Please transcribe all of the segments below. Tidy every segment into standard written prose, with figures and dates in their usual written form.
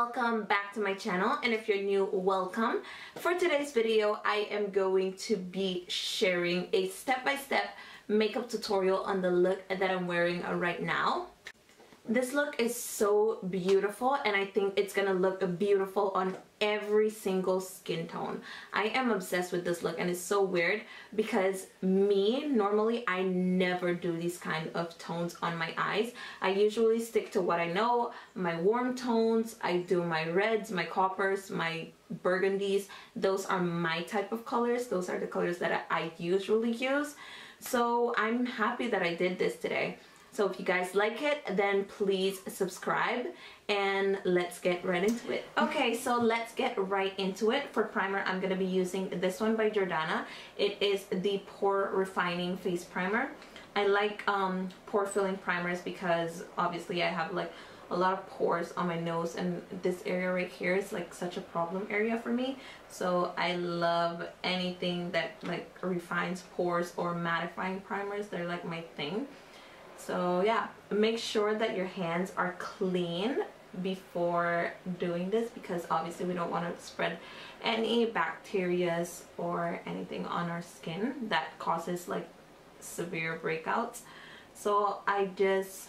welcome back to my channel, and if you're new, welcome. For today's video, I am going to be sharing a step-by-step makeup tutorial on the look that I'm wearing right now. This look is so beautiful, and I think it's gonna look beautiful on every single skin tone. I am obsessed with this look, and it's so weird because normally I never do these kind of tones on my eyes. I usually stick to what I know, my warm tones. I do my reds, my coppers, my burgundies. Those are my type of colors. Those are the colors that I usually use. So I'm happy that I did this today. So if you guys like it, then please subscribe and let's get right into it. Okay, so let's get right into it. For primer, I'm going to be using this one by Jordana. It is the Pore Refining Face Primer. I like pore filling primers because obviously I have like a lot of pores on my nose, and this area right here is like such a problem area for me. So I love anything that like refines pores or mattifying primers. They're like my thing. So yeah, make sure that your hands are clean before doing this because obviously we don't want to spread any bacteria or anything on our skin that causes like severe breakouts. So I just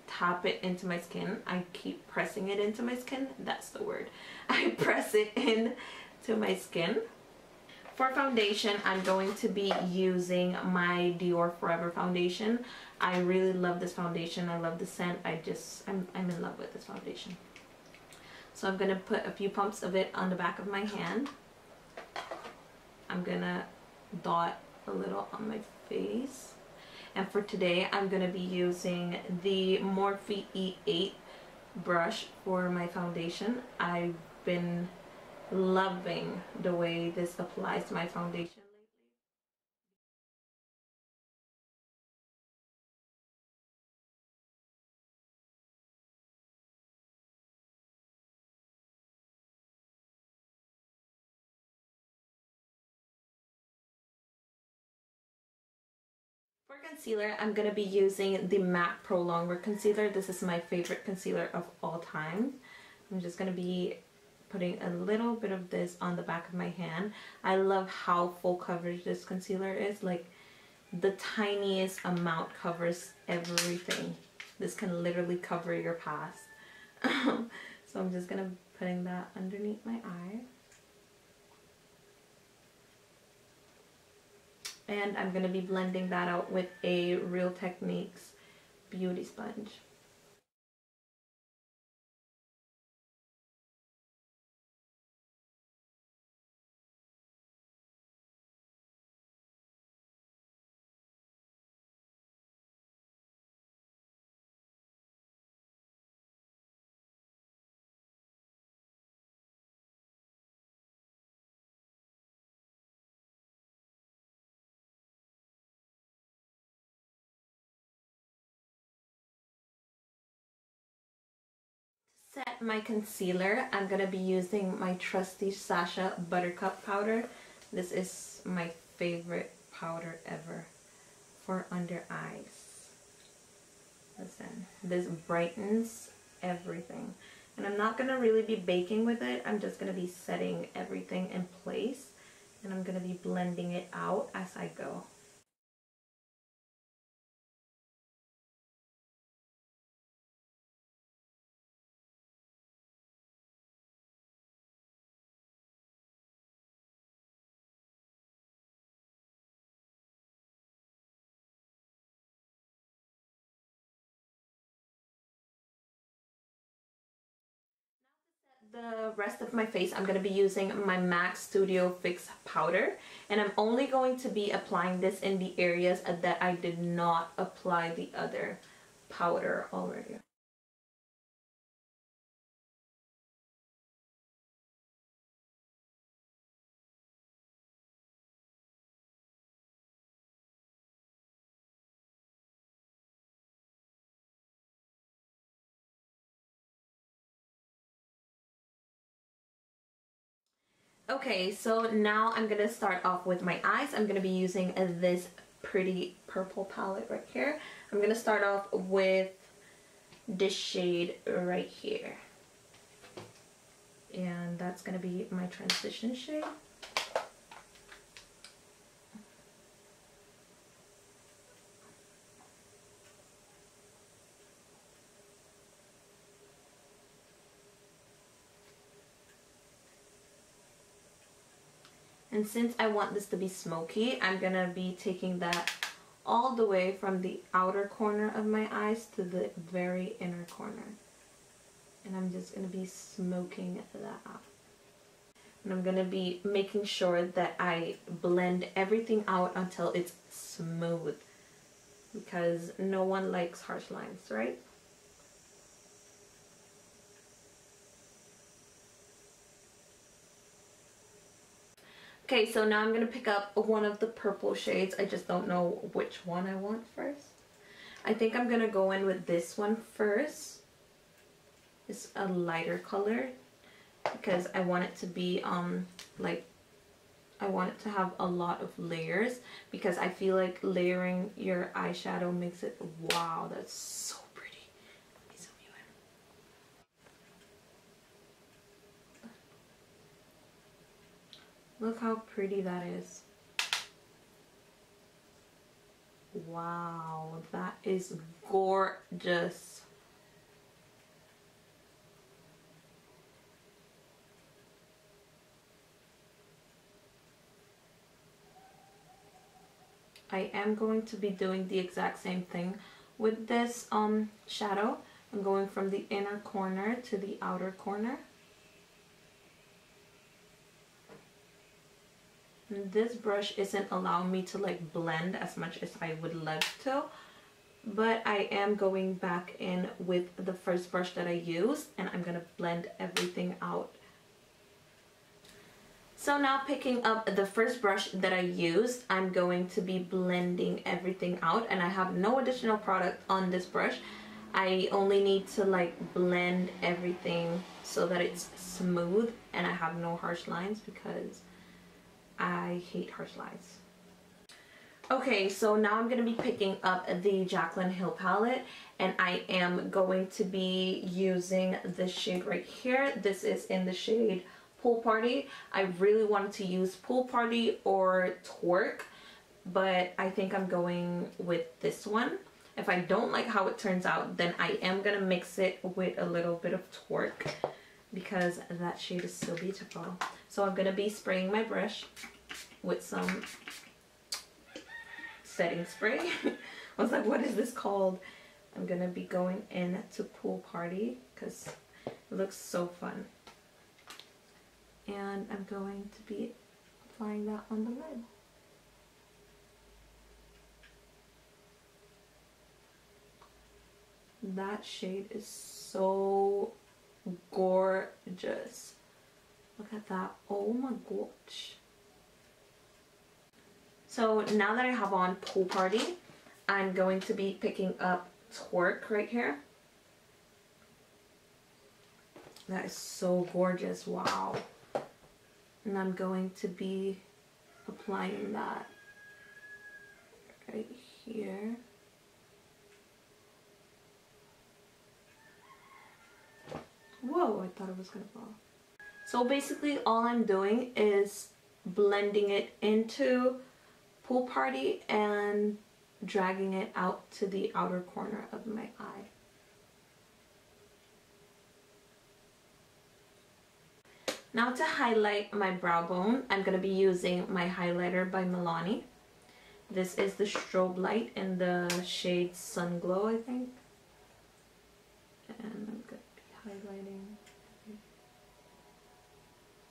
tap it into my skin. I keep pressing it into my skin. That's the word. I press it in to my skin. For foundation, I'm going to be using my Dior Forever foundation. I really love this foundation. I love the scent. I'm in love with this foundation. So I'm going to put a few pumps of it on the back of my hand. I'm going to dot a little on my face. And for today, I'm going to be using the Morphe E8 brush for my foundation. I've been loving the way this applies to my foundation lately. For concealer, I'm going to be using the MAC Pro Longwear Concealer. This is my favorite concealer of all time. I'm just going to be putting a little bit of this on the back of my hand. I love how full coverage this concealer is. Like the tiniest amount covers everything. This can literally cover your past. So I'm just gonna be putting that underneath my eye. And I'm gonna be blending that out with a Real Techniques beauty sponge. Set my concealer, I'm going to be using my trusty Sacha Buttercup powder. This is my favorite powder ever for under eyes. Listen, this brightens everything. And I'm not going to really be baking with it. I'm just going to be setting everything in place. And I'm going to be blending it out as I go. The rest of my face, I'm going to be using my MAC Studio Fix powder, and I'm only going to be applying this in the areas that I did not apply the other powder already. Okay, so now I'm going to start off with my eyes. I'm going to be using this pretty purple palette right here. I'm going to start off with this shade right here. And that's gonna be my transition shade. And since I want this to be smoky, I'm gonna be taking that all the way from the outer corner of my eyes to the very inner corner. And I'm just gonna be smoking that out. And I'm gonna be making sure that I blend everything out until it's smooth, because no one likes harsh lines, right? Okay, so now I'm gonna pick up one of the purple shades. I just don't know which one I want first. I think I'm gonna go in with this one first. It's a lighter color because I want it to be like, I want it to have a lot of layers, because I feel like layering your eyeshadow makes it, wow, that's so pretty. Let me zoom you in. Look how pretty that is. Wow, that is gorgeous. I am going to be doing the exact same thing with this shadow. I'm going from the inner corner to the outer corner. And this brush isn't allowing me to like blend as much as I would love to, but I am going back in with the first brush that I used, and I'm gonna blend everything out. So now, picking up the first brush that I used, I'm going to be blending everything out, and I have no additional product on this brush. I only need to like blend everything so that it's smooth and I have no harsh lines, because I hate harsh lines. Okay, so now I'm going to be picking up the Jaclyn Hill palette, and I am going to be using this shade right here. This is in the shade Pool Party. I really wanted to use Pool Party or Twerk, but I think I'm going with this one. If I don't like how it turns out, then I am going to mix it with a little bit of Twerk, because that shade is so beautiful. So I'm going to be spraying my brush with some setting spray. I was like, what is this called? I'm going to be going into Pool Party because it looks so fun. And I'm going to be applying that on the lid. That shade is so gorgeous. Look at that. Oh my gosh. So now that I have on Pool Party, I'm going to be picking up Twerk right here. That is so gorgeous. Wow. And I'm going to be applying that right here. Whoa, I thought it was gonna fall. So basically all I'm doing is blending it into Pool Party and dragging it out to the outer corner of my eye. Now to highlight my brow bone, I'm going to be using my highlighter by Milani. This is the Strobe Light in the shade Sun Glow, I think. And I'm going to be highlighting.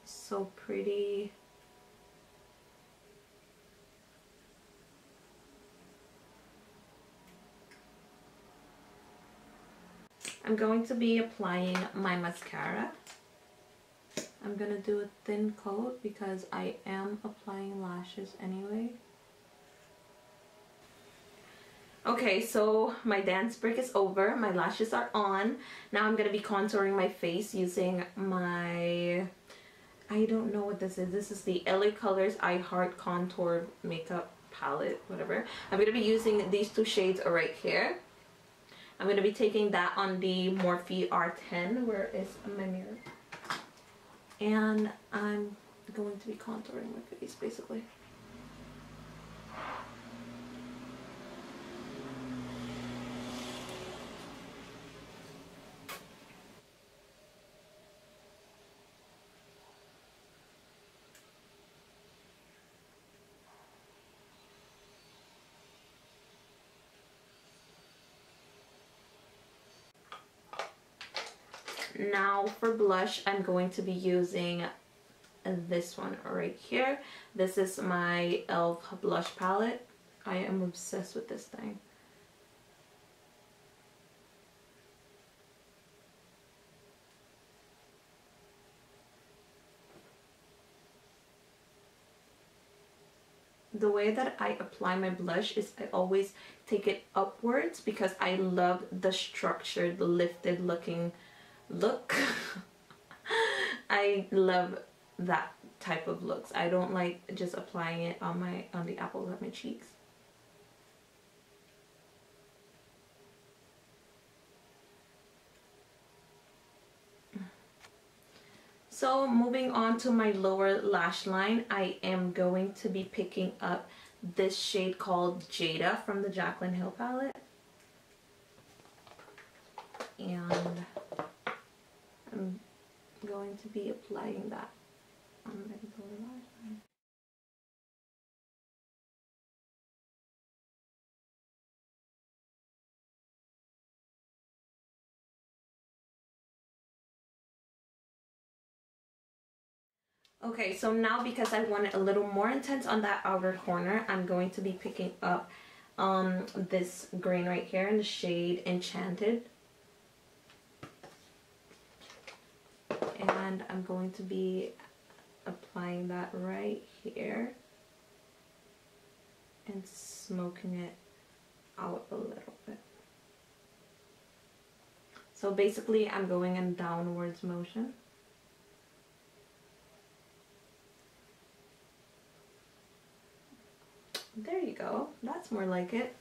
So pretty. I'm going to be applying my mascara. I'm gonna do a thin coat because I am applying lashes anyway. Okay, so my dance break is over. My lashes are on. Now I'm gonna be contouring my face using my, I don't know what this is. This is the LA Colors I Heart Contour Makeup Palette, whatever. I'm gonna be using these two shades right here. I'm gonna be taking that on the Morphe R10. Where is my mirror? and I'm going to be contouring my face basically. Now for blush, I'm going to be using this one right here. This is my e.l.f. blush palette. I am obsessed with this thing. The way that I apply my blush is I always take it upwards because I love the structured, lifted looking look. I love that type of looks. I don't like just applying it on the apples of my cheeks. So moving on to my lower lash line, I am going to be picking up this shade called Jada from the Jaclyn Hill palette. And I'm going to be applying that on my lower lash line. Okay, so now because I want it a little more intense on that outer corner, I'm going to be picking up this green right here in the shade Enchanted. And I'm going to be applying that right here and smoking it out a little bit. So basically I'm going in downwards motion. There you go, that's more like it.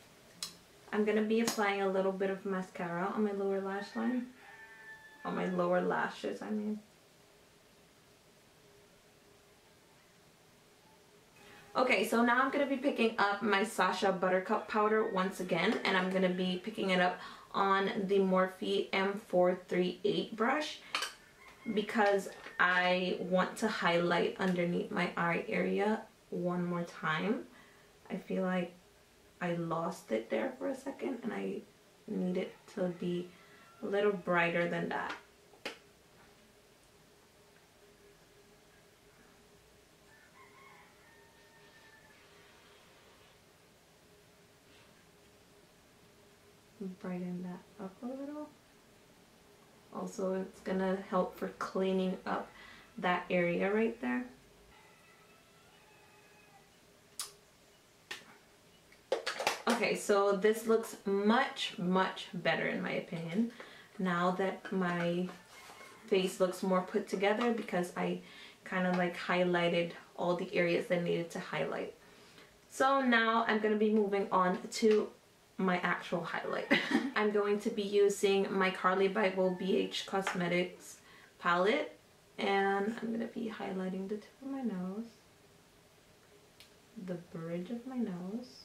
I'm gonna be applying a little bit of mascara on my lower lash line. On my lower lashes, I mean. Okay, so now I'm going to be picking up my Sacha Buttercup powder once again, and I'm going to be picking it up on the Morphe M438 brush because I want to highlight underneath my eye area one more time. I feel like I lost it there for a second and I need it to be a little brighter than that. Brighten that up a little. Also, it's gonna help for cleaning up that area right there. Okay, so this looks much better in my opinion now that my face looks more put together because I kind of like highlighted all the areas that needed to highlight. So now I'm going to be moving on to my actual highlight. I'm going to be using my Carli Bybel BH Cosmetics palette, and I'm going to be highlighting the tip of my nose, the bridge of my nose,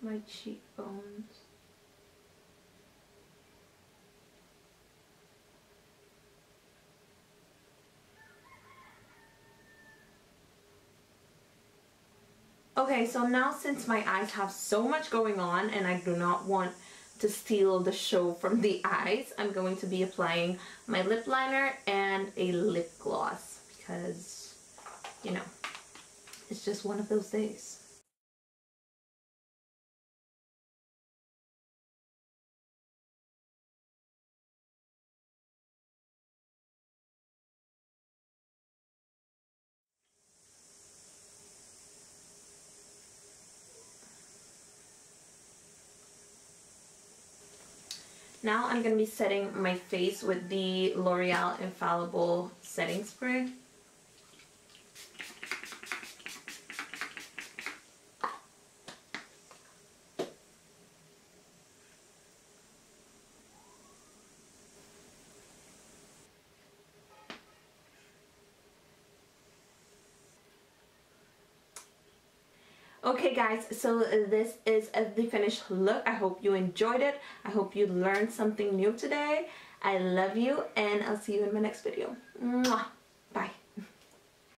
my cheekbones, okay, so now since my eyes have so much going on and I do not want to steal the show from the eyes, I'm going to be applying my lip liner and a lip gloss because, you know, it's just one of those days. Now I'm going to be setting my face with the L'Oreal Infallible Setting Spray. Okay guys, so this is the finished look. I hope you enjoyed it. I hope you learned something new today. I love you and I'll see you in my next video. Mwah.